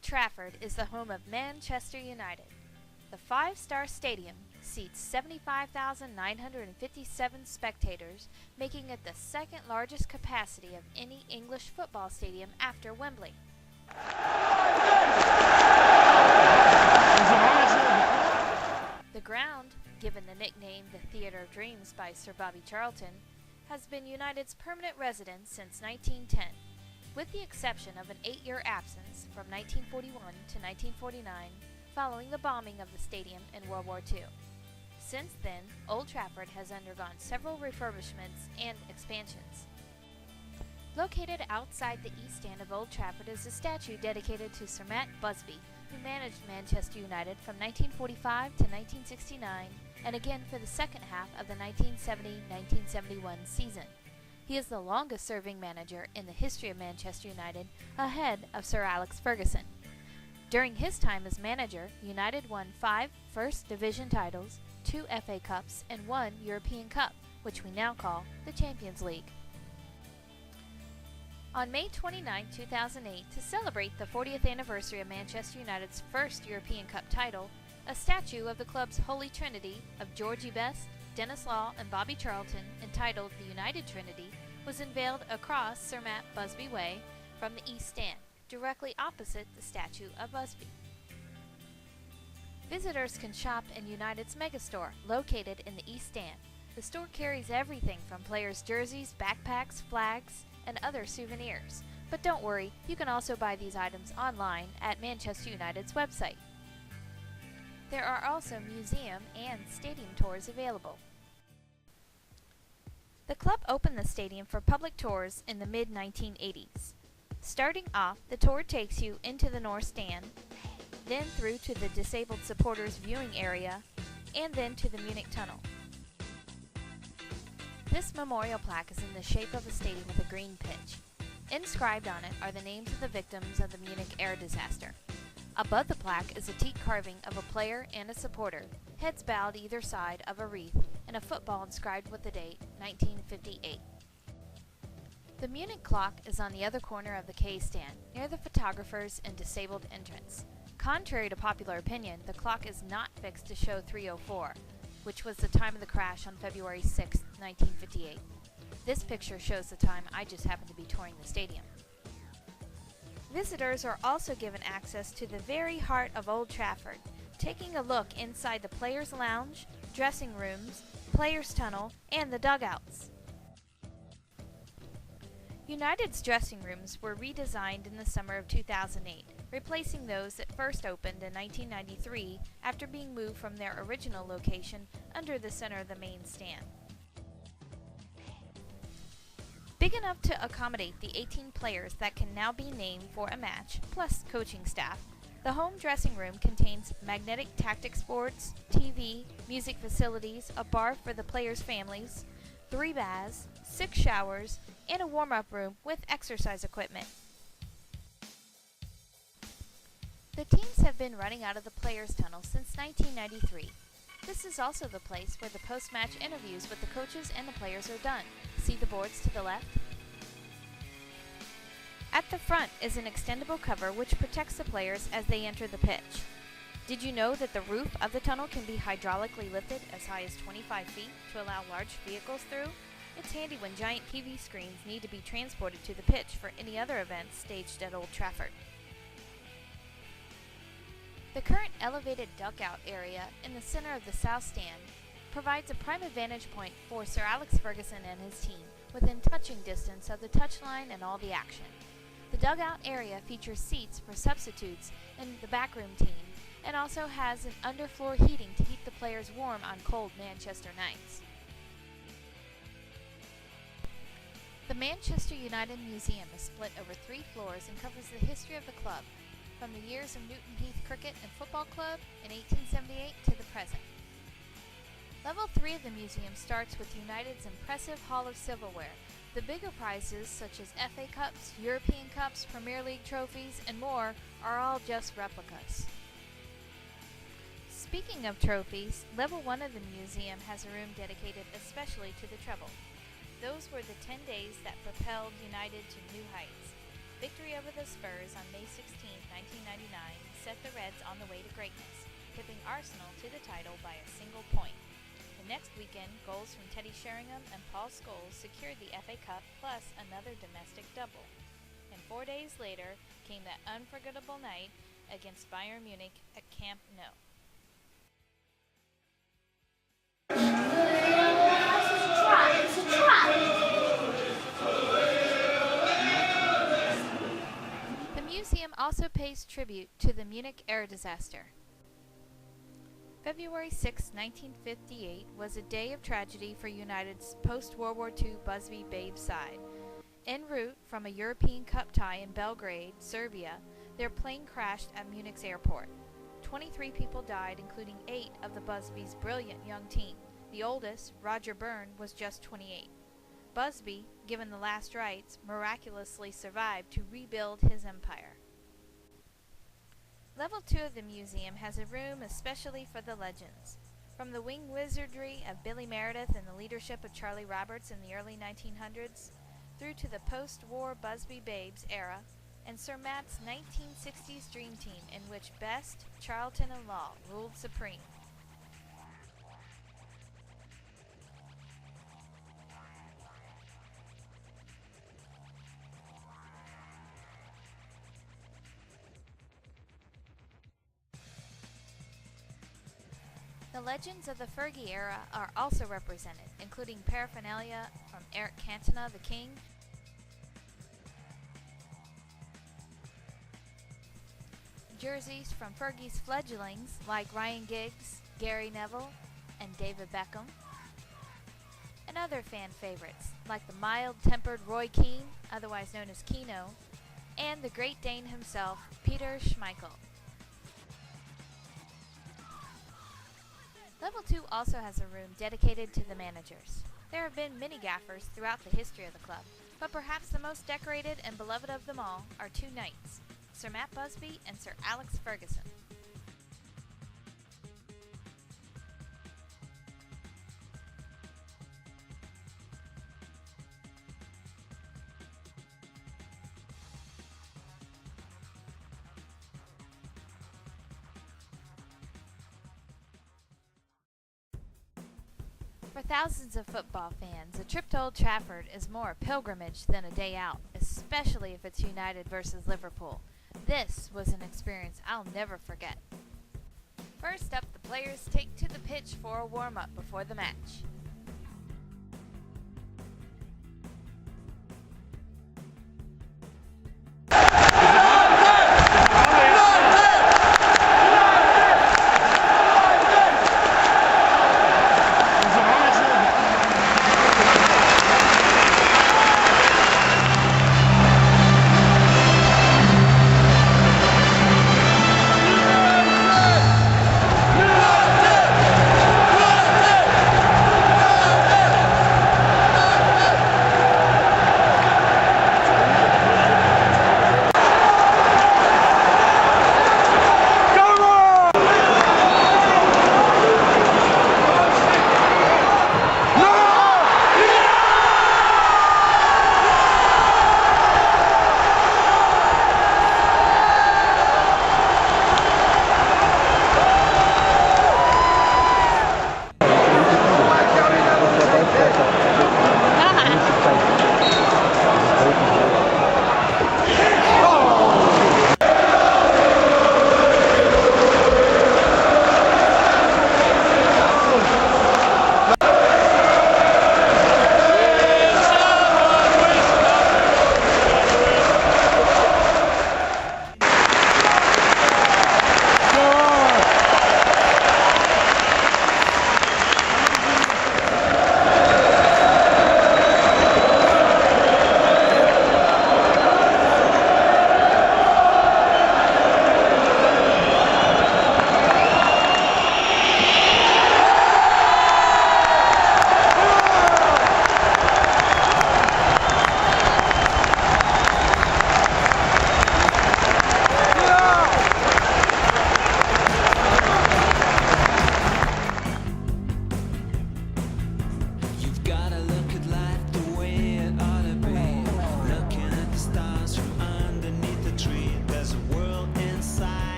Old Trafford is the home of Manchester United. The five-star stadium seats 75,957 spectators, making it the second largest capacity of any English football stadium after Wembley. The ground, given the nickname the Theatre of Dreams by Sir Bobby Charlton, has been United's permanent residence since 1910, with the exception of an 8-year absence from 1941 to 1949 following the bombing of the stadium in World War II. Since then, Old Trafford has undergone several refurbishments and expansions. Located outside the east stand of Old Trafford is a statue dedicated to Sir Matt Busby, who managed Manchester United from 1945 to 1969 and again for the second half of the 1970-1971 season. He is the longest-serving manager in the history of Manchester United, ahead of Sir Alex Ferguson. During his time as manager, United won 5 First Division titles, 2 FA Cups, and 1 European Cup, which we now call the Champions League. On May 29, 2008, to celebrate the 40th anniversary of Manchester United's first European Cup title, a statue of the club's Holy Trinity of Georgie Best, Dennis Law, and Bobby Charlton, entitled the United Trinity, was unveiled across Sir Matt Busby Way from the East Stand, directly opposite the statue of Busby. Visitors can shop in United's megastore, located in the East Stand. The store carries everything from players' jerseys, backpacks, flags, and other souvenirs. But don't worry, you can also buy these items online at Manchester United's website. There are also museum and stadium tours available. The club opened the stadium for public tours in the mid-1980s. Starting off, the tour takes you into the North Stand, then through to the disabled supporters viewing area, and then to the Munich Tunnel. This memorial plaque is in the shape of a stadium with a green pitch. Inscribed on it are the names of the victims of the Munich air disaster. Above the plaque is a teak carving of a player and a supporter, heads bowed either side of a wreath, and a football inscribed with the date 1958. The Munich clock is on the other corner of the K stand, near the photographers and disabled entrance. Contrary to popular opinion, the clock is not fixed to show 3:04, which was the time of the crash on February 6, 1958. This picture shows the time I just happened to be touring the stadium. Visitors are also given access to the very heart of Old Trafford, taking a look inside the Players' Lounge, dressing rooms, Players' Tunnel, and the dugouts. United's dressing rooms were redesigned in the summer of 2008, replacing those that first opened in 1993 after being moved from their original location under the center of the main stand. Big enough to accommodate the 18 players that can now be named for a match, plus coaching staff, the home dressing room contains magnetic tactics boards, TV, music facilities, a bar for the players' families, 3 baths, 6 showers, and a warm-up room with exercise equipment. The teams have been running out of the Players' Tunnel since 1993. This is also the place where the post-match interviews with the coaches and the players are done. See the boards to the left? At the front is an extendable cover which protects the players as they enter the pitch. Did you know that the roof of the tunnel can be hydraulically lifted as high as 25 feet to allow large vehicles through? It's handy when giant TV screens need to be transported to the pitch for any other events staged at Old Trafford. The current elevated dugout area in the center of the south stand provides a prime vantage point for Sir Alex Ferguson and his team, within touching distance of the touchline and all the action. The dugout area features seats for substitutes and the backroom team, and also has an underfloor heating to keep the players warm on cold Manchester nights. The Manchester United Museum is split over 3 floors and covers the history of the club, from the years of Newton Heath Cricket and Football Club in 1878 to the present. Level 3 of the museum starts with United's impressive Hall of Silverware. The bigger prizes, such as FA Cups, European Cups, Premier League trophies, and more, are all just replicas. Speaking of trophies, Level 1 of the museum has a room dedicated especially to the treble. Those were the 10 days that propelled United to new heights. victory over the Spurs on May 16, 1999 set the Reds on the way to greatness, tipping Arsenal to the title by a single point. The next weekend, goals from Teddy Sheringham and Paul Scholes secured the FA Cup plus another domestic double. And 4 days later came that unforgettable night against Bayern Munich at Camp Nou. The museum also pays tribute to the Munich air disaster. February 6, 1958 was a day of tragedy for United's post-World War II Busby Babes side. En route from a European Cup tie in Belgrade, Serbia, their plane crashed at Munich's airport. 23 people died, including 8 of the Busby's brilliant young team. The oldest, Roger Byrne, was just 28. Busby, given the last rites, miraculously survived to rebuild his empire. Level 2 of the museum has a room especially for the legends. From the wing wizardry of Billy Meredith and the leadership of Charlie Roberts in the early 1900s, through to the post-war Busby Babes era, and Sir Matt's 1960s dream team in which Best, Charlton, and Law ruled supreme. The legends of the Fergie era are also represented, including paraphernalia from Eric Cantona, the King, jerseys from Fergie's fledglings like Ryan Giggs, Gary Neville, and David Beckham, and other fan favorites like the mild-tempered Roy Keane, otherwise known as Keano, and the Great Dane himself, Peter Schmeichel. Level 2 also has a room dedicated to the managers. There have been many gaffers throughout the history of the club, but perhaps the most decorated and beloved of them all are two knights, Sir Matt Busby and Sir Alex Ferguson. For thousands of football fans, a trip to Old Trafford is more a pilgrimage than a day out, especially if it's United versus Liverpool. This was an experience I'll never forget. First up, the players take to the pitch for a warm-up before the match.